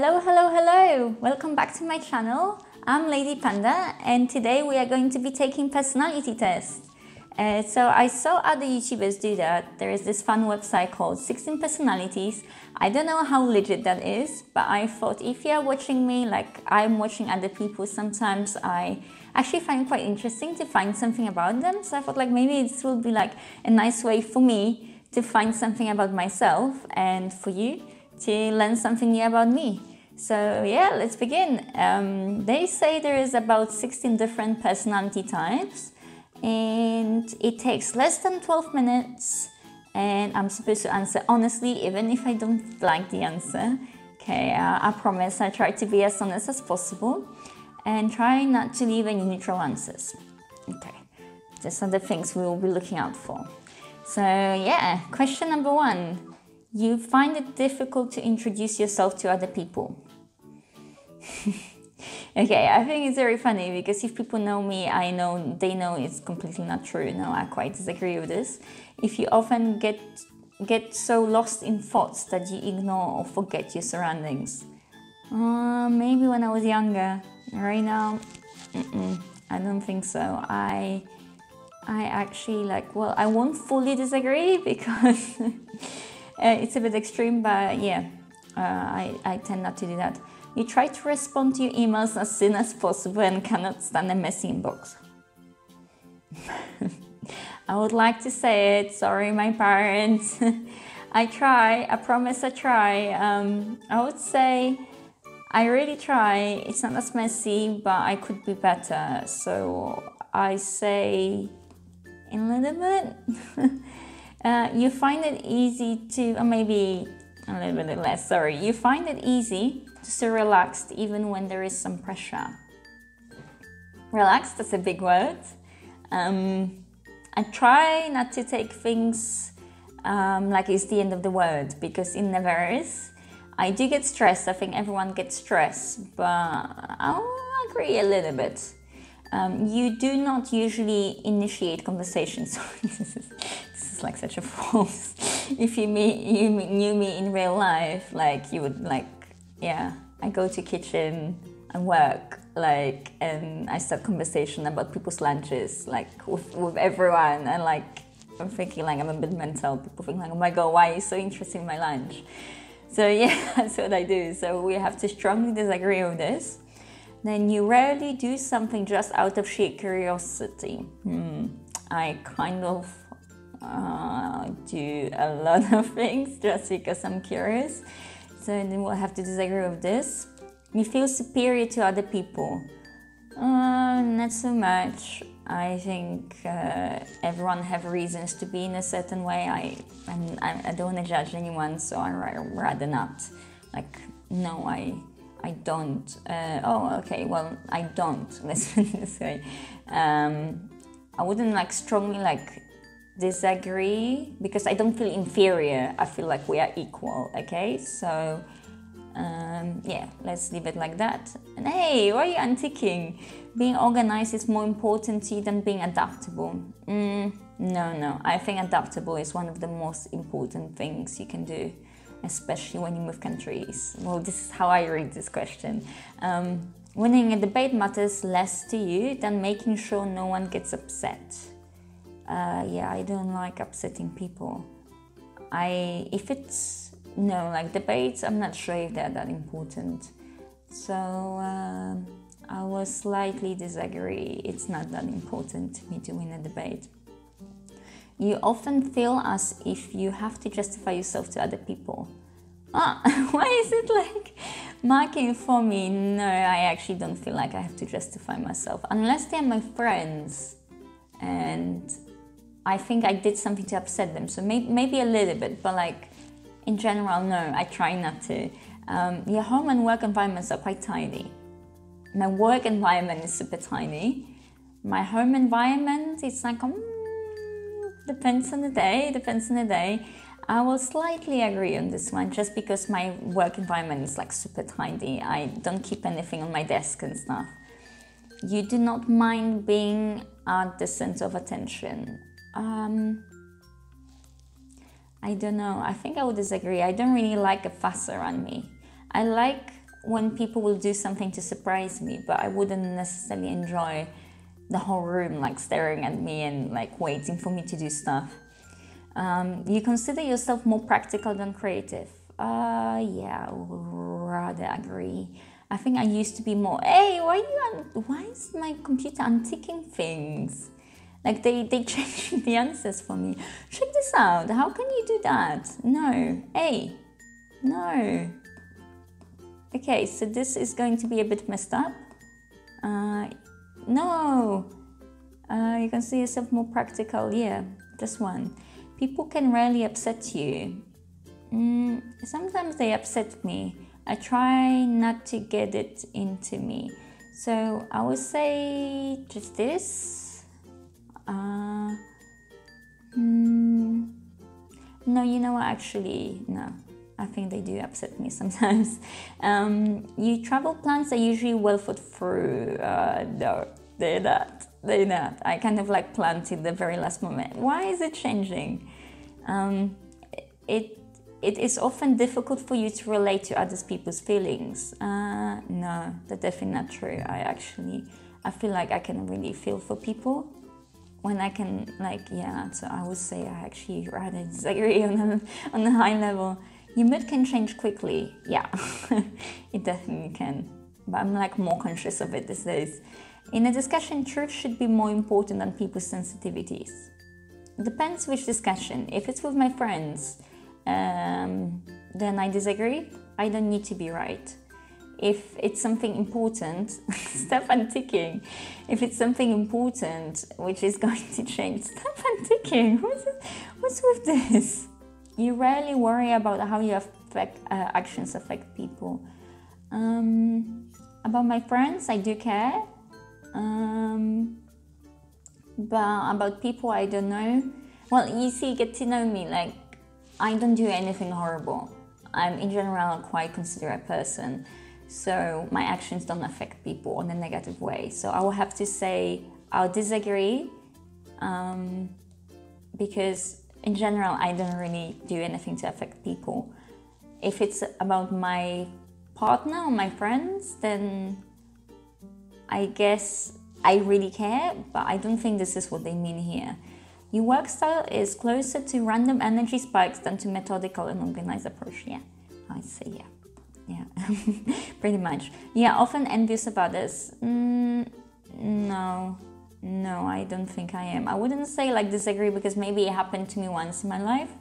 Hello, hello, hello! Welcome back to my channel. I'm Lady Panda and today we are going to be taking personality tests. So I saw other YouTubers do that. There is this fun website called 16 Personalities. I don't know how legit that is, but I thought if you're watching me like I'm watching other people, sometimes I actually find it quite interesting to find something about them. So I thought like maybe this will be like a nice way for me to find something about myself and for you to learn something new about me. So yeah, let's begin. They say there is about 16 different personality types and it takes less than 12 minutes and I'm supposed to answer honestly even if I don't like the answer. Okay, I promise I try to be as honest as possible and try not to leave any neutral answers. Okay, these are the things we will be looking out for. So yeah, question number 1. You find it difficult to introduce yourself to other people. Okay, I think it's very funny because if people know me, they know it's completely not true. No, I quite disagree with this. If you often get so lost in thoughts that you ignore or forget your surroundings. Maybe when I was younger. Right now, I don't think so. I actually I won't fully disagree because it's a bit extreme, but yeah, I tend not to do that. You try to respond to your emails as soon as possible and cannot stand a messy inbox. I would like to say it, sorry my parents. I try, I promise I try. I would say I really try. It's not as messy, but I could be better. So I say in a little bit. You find it easy to, or maybe a little bit less, sorry. You find it easy to stay relaxed even when there is some pressure. Relaxed, that's a big word. I try not to take things like it's the end of the world because it never is. I do get stressed, I think everyone gets stressed, but I'll agree a little bit. You do not usually initiate conversations. This is like such a false. If you knew me in real life, like you would yeah. I go to kitchen and work and I start conversation about people's lunches with everyone, and I'm thinking I'm a bit mental. People think oh my god, why are you so interested in my lunch? So yeah, that's what I do. So we have to strongly disagree with this. Then you rarely do something just out of sheer curiosity. I kind of do a lot of things just because I'm curious. So then we'll have to disagree with this. You feel superior to other people. Not so much. I think everyone have reasons to be in a certain way. I don't want to judge anyone, so I rather not. No, I don't. Oh, okay, well, I don't. Let's put it this way. I wouldn't strongly disagree because I don't feel inferior. I feel like we are equal, okay? So, yeah, let's leave it like that. And hey, why are you antiquing? Being organized is more important to you than being adaptable. No. I think adaptable is one of the most important things you can do, especially when you move countries. Well, this is how I read this question. Winning a debate matters less to you than making sure no one gets upset. Yeah, I don't like upsetting people. Debates, I'm not sure if they're that important. So I will slightly disagree. It's not that important to me to win a debate. You often feel as if you have to justify yourself to other people. Why is it marking for me? No, I actually don't feel like I have to justify myself. Unless they're my friends and I think I did something to upset them. So maybe a little bit, but in general, no, I try not to. Your home and work environments are quite tiny. My work environment is super tiny. My home environment, it's depends on the day. I will slightly agree on this one just because my work environment is super tiny. I don't keep anything on my desk and stuff. You do not mind being at the center of attention. I don't know. I think I would disagree. I don't really like a fuss around me. I like when people will do something to surprise me, but I wouldn't necessarily enjoy the whole room like staring at me and like waiting for me to do stuff. You consider yourself more practical than creative? Yeah, I would rather agree. I think I used to be more, hey, why is my computer unticking things? Like they change the answers for me. Check this out, how can you do that? No, hey, no. Okay, so this is going to be a bit messed up. No, you can see yourself more practical, yeah, this one. People can rarely upset you. Sometimes they upset me. I try not to get it into me. So I would say just this. No, you know what, actually, no. I think they do upset me sometimes. Your travel plans are usually well thought through. No, they're not. They're not. I kind of like plan till the very last moment. Why is it changing? It is often difficult for you to relate to other people's feelings. No, that's definitely not true. I feel like I can really feel for people when I can, like, yeah, so I would say I actually rather disagree on a high level. Your mood can change quickly. Yeah, it definitely can. But I'm like more conscious of it these days. In a discussion, truth should be more important than people's sensitivities. Depends which discussion. If it's with my friends, then I disagree. I don't need to be right. If it's something important, stop unticking. If it's something important which is going to change, stop unticking. What's with this? You rarely worry about how your actions affect people. About my friends, I do care. But about people I don't know. Well, you see, get to know me. Like, I don't do anything horrible. I'm in general a quite considerate person. So my actions don't affect people in a negative way. So I will have to say I'll disagree because in general I don't really do anything to affect people. If it's about my partner or my friends, then I guess I really care, but I don't think this is what they mean here. Your work style is closer to random energy spikes than to methodical and organized approach. Yeah, I say yeah. Yeah, pretty much. Yeah, often envious of others. No, I don't think I am. I wouldn't say like disagree because maybe it happened to me once in my life,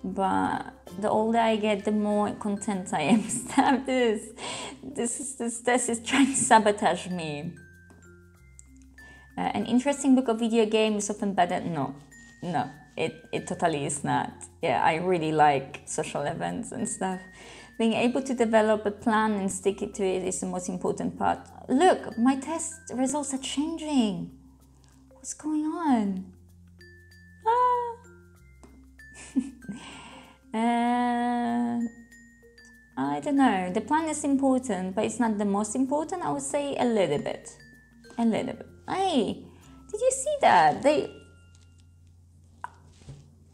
but the older I get, the more content I am. Stop this. This is trying to sabotage me. An interesting book or video game is often better. No, it totally is not. Yeah, I really like social events and stuff. Being able to develop a plan and stick to it is the most important part. Look, my test results are changing. What's going on? I don't know. The plan is important, but it's not the most important. I would say a little bit. Hey, did you see that?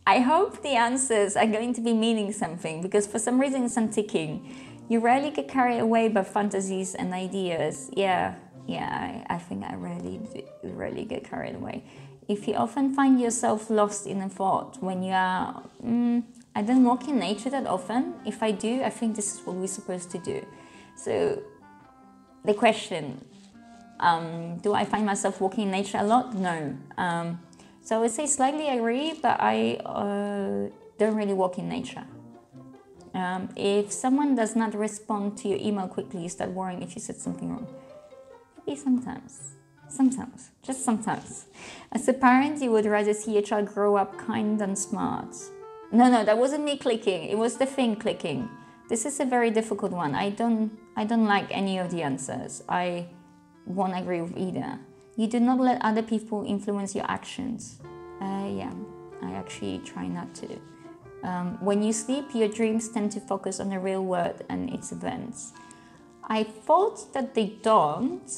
I hope the answers are going to be meaning something because for some reason it's unticking. You rarely get carried away by fantasies and ideas. Yeah, I think I rarely get carried away. If you often find yourself lost in a thought when you are, I don't walk in nature that often. If I do, I think this is what we're supposed to do. So the question, do I find myself walking in nature a lot? No. So I would say slightly agree, but I don't really walk in nature. If someone does not respond to your email quickly, you start worrying if you said something wrong. Maybe sometimes, just sometimes. As a parent, you would rather see your child grow up kind than smart. No, that wasn't me clicking. It was the thing clicking. This is a very difficult one. I don't like any of the answers. I won't agree with either. You do not let other people influence your actions. Yeah, I actually try not to. When you sleep, your dreams tend to focus on the real world and its events. I thought that they don't,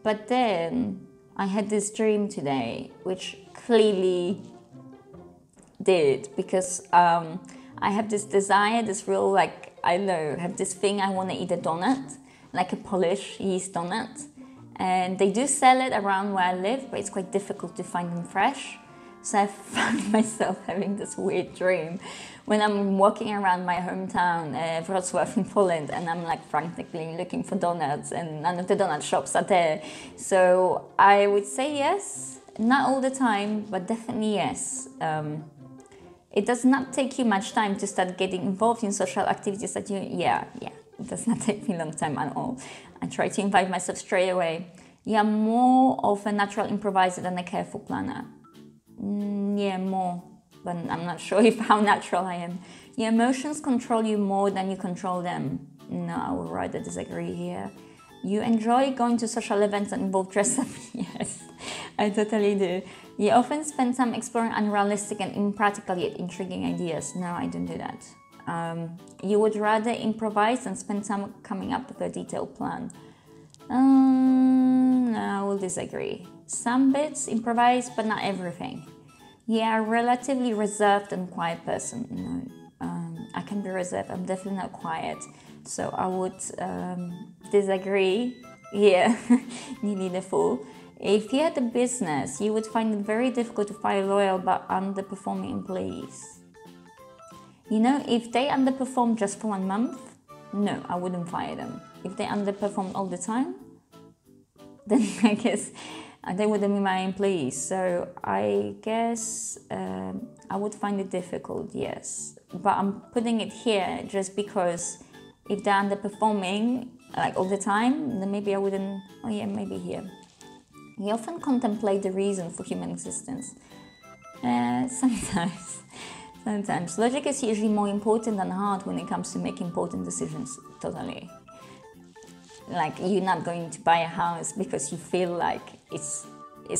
but then I had this dream today, which clearly did, because I have this desire, this real, like, I don't know, have this thing, I want to eat a donut. like a Polish yeast donut. And they do sell it around where I live, but it's quite difficult to find them fresh. So I found myself having this weird dream when I'm walking around my hometown, Wrocław in Poland, and I'm like frantically looking for donuts and none of the donut shops are there. So I would say yes, not all the time, but definitely yes. It does not take you much time to start getting involved in social activities that it does not take me a long time at all. I try to invite myself straight away. Yeah, more of a natural improviser than a careful planner. Yeah, more, but I'm not sure how natural I am. Your emotions control you more than you control them. No, I would rather disagree here. You enjoy going to social events that involve dress up? Yes, I totally do. You often spend time exploring unrealistic and impractical yet intriguing ideas. No, I don't do that. You would rather improvise than spend time coming up with a detailed plan. No, I will disagree. Some bits improvise, but not everything. Yeah, relatively reserved and quiet person. No, I can be reserved. I'm definitely not quiet. So I would disagree. Yeah, nearly the fool. If you had a business, you would find it very difficult to fire loyal but underperforming employees. You know, if they underperform just for 1 month, no, I wouldn't fire them. If they underperform all the time, then I guess they wouldn't be my employees. So I guess I would find it difficult, yes. But I'm putting it here just because if they're underperforming like all the time, then maybe I wouldn't, oh yeah, maybe here. You often contemplate the reason for human existence. Sometimes. Logic is usually more important than heart when it comes to making important decisions, totally. Like, you're not going to buy a house because you feel like it's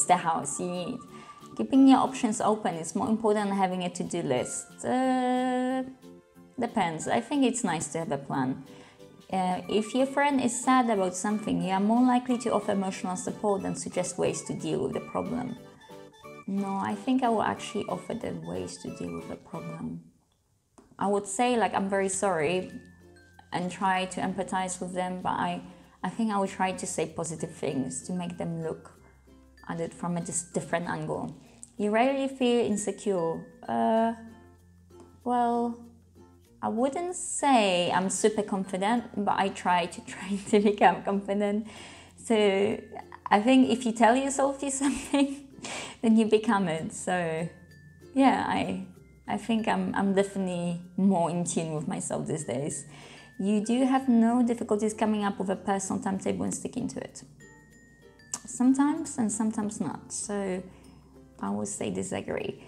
the house you need. Keeping your options open is more important than having a to-do list. Depends. I think it's nice to have a plan. If your friend is sad about something, you are more likely to offer emotional support than suggest ways to deal with the problem. No, I think I will actually offer them ways to deal with the problem. I would say, like, I'm very sorry and try to empathize with them, but I think I will try to say positive things to make them look at it from a different angle. You rarely feel insecure. Well, I wouldn't say I'm super confident, but I try to become confident. So I think if you tell yourself to something, then you become it. So yeah, I think I'm definitely more in tune with myself these days. You do have no difficulties coming up with a personal timetable and sticking to it. Sometimes and sometimes not. So I would say disagree.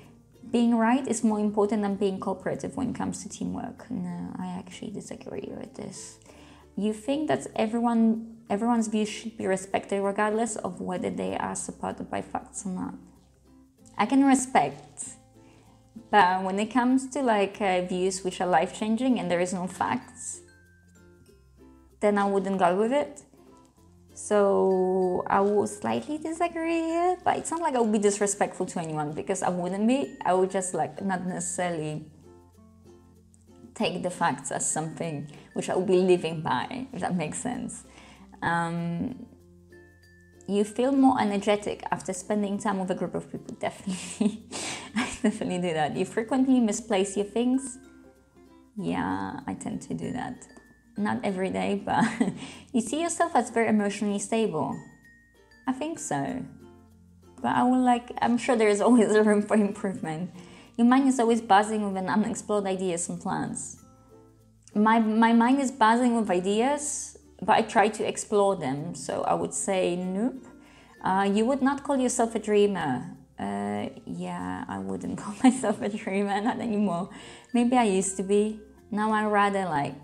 Being right is more important than being cooperative when it comes to teamwork. No, I actually disagree with this. You think that everyone's views should be respected regardless of whether they are supported by facts or not. I can respect, but when it comes to views which are life-changing and there is no facts, then I wouldn't go with it. So I will slightly disagree here, but it's not like I would be disrespectful to anyone, because I wouldn't be. I would just not necessarily take the facts as something which I will be living by, if that makes sense. You feel more energetic after spending time with a group of people, definitely. I definitely do that. You frequently misplace your things. Yeah, I tend to do that. Not every day, but you see yourself as very emotionally stable. I think so. But I'm sure there is always a room for improvement. Your mind is always buzzing with unexplored ideas and plans. My mind is buzzing with ideas, but I try to explore them. So I would say nope. You would not call yourself a dreamer. Yeah, I wouldn't call myself a dreamer, not anymore. Maybe I used to be. Now I rather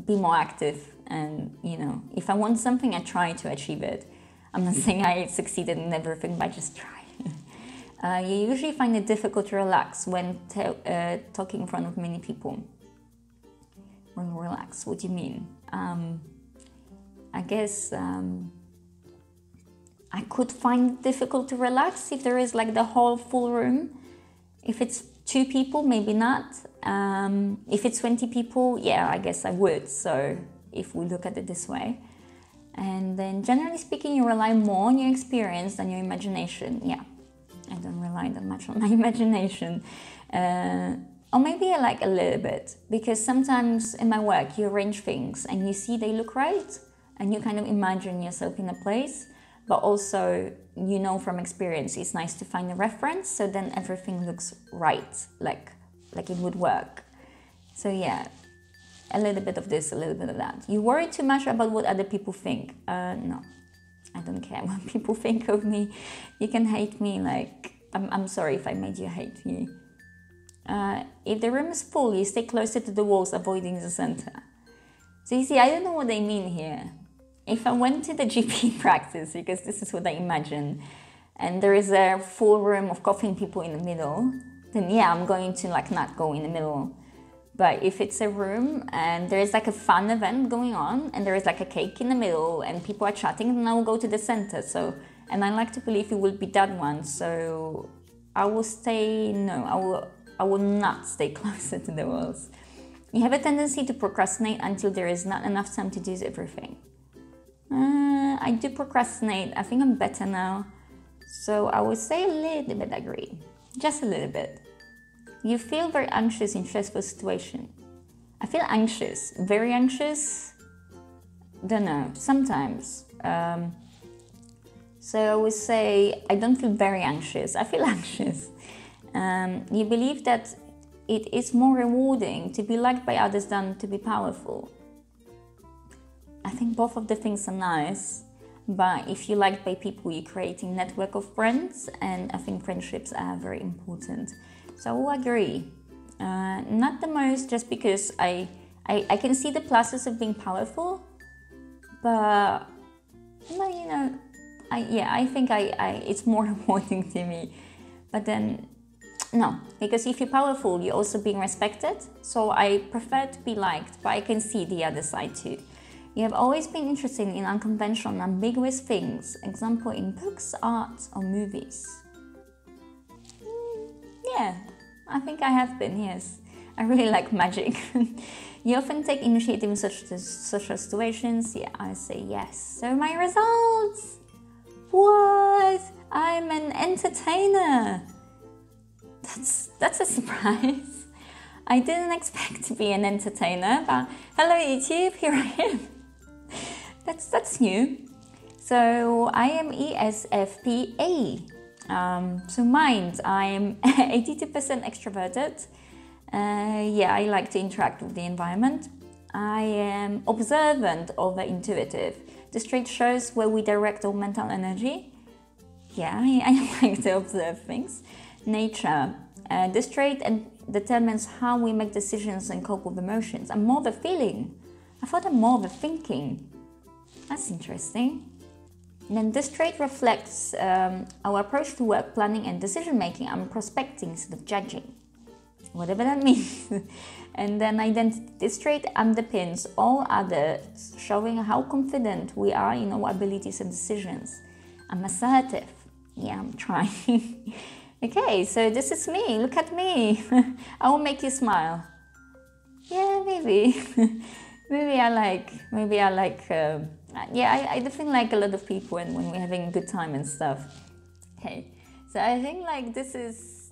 be more active, and if I want something, I try to achieve it. I'm not saying I succeeded in everything, but I just try. You usually find it difficult to relax when talking in front of many people. When relax, what do you mean? I guess I could find it difficult to relax if there is the whole full room. If it's 2 people, maybe not. If it's 20 people, yeah, I guess I would. So if we look at it this way. And then generally speaking, you rely more on your experience than your imagination. Yeah, I don't rely that much on my imagination. Or maybe I like a little bit, because sometimes in my work you arrange things and you see they look right and you kind of imagine yourself in a place, but also you know from experience it's nice to find a reference, so then everything looks right, like it would work. So yeah, a little bit of this, a little bit of that. You worry too much about what other people think. No, I don't care what people think of me. You can hate me, like, I'm sorry if I made you hate me. If the room is full, you stay closer to the walls, avoiding the center. So you see, I don't know what they mean here. If I went to the GP practice, because this is what I imagine, and there is a full room of coughing people in the middle, then yeah, I'm going to like not go in the middle. But if it's a room and there is like a fun event going on and there is like a cake in the middle and people are chatting, then I will go to the center. So, and I like to believe it will be that one. So I will stay, no, I will not stay closer to the walls. You have a tendency to procrastinate until there is not enough time to do everything. I do procrastinate. I think I'm better now. So I would say a little bit agree. Just a little bit. You feel very anxious in stressful situation. I feel anxious, very anxious. Don't know, sometimes. So I would say I don't feel very anxious. I feel anxious. You believe that it is more rewarding to be liked by others than to be powerful. I think both of the things are nice, but if you're liked by people, you're creating a network of friends, and I think friendships are very important. So I will agree. Not the most, just because I can see the pluses of being powerful, but no, you know, I think it's more rewarding to me. But then, no, because if you're powerful, you're also being respected. So I prefer to be liked, but I can see the other side too. You have always been interested in unconventional and ambiguous things, example in books, art, or movies. Yeah, I think I have been, yes. I really like magic. You often take initiative in such social situations. Yeah, I say yes. So my results! What? I'm an entertainer! That's a surprise. I didn't expect to be an entertainer, but hello YouTube, here I am. That's new. So I am ESFPA. So mind, I am 82% extroverted. Yeah, I like to interact with the environment. I am observant over intuitive. The straight shows where we direct our mental energy. Yeah, I like to observe things. Nature. The straight determines how we make decisions and cope with emotions. I'm more of a feeling. I thought I'm more of a thinking. That's interesting. And then this trait reflects our approach to work, planning and decision making. I'm prospecting instead of judging, whatever that means. And then identity. This trait underpins all others, showing how confident we are in our abilities and decisions. I'm assertive. Yeah, I'm trying. Okay, so this is me. Look at me. I will make you smile. Yeah, maybe. maybe I like. Yeah, I definitely like a lot of people when we're having a good time and stuff. Okay, so I think like this is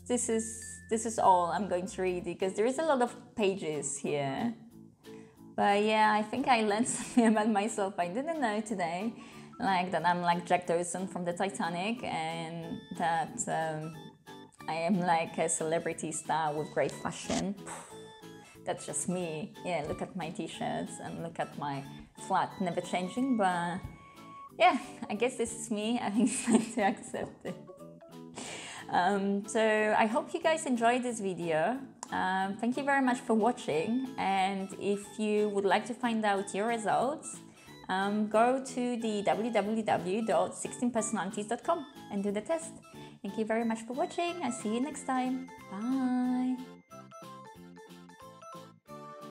all I'm going to read, because there is a lot of pages here. But yeah, I think I learned something about myself I didn't know today, like that I'm like Jack Dawson from the Titanic, and that I am like a celebrity star with great fashion. That's just me. Yeah, look at my t-shirts and look at my flat, never changing. But yeah, I guess this is me. I think it's time to accept it. So I hope you guys enjoyed this video. Thank you very much for watching. And if you would like to find out your results, go to the www.16personalities.com and do the test. Thank you very much for watching. I'll see you next time. Bye.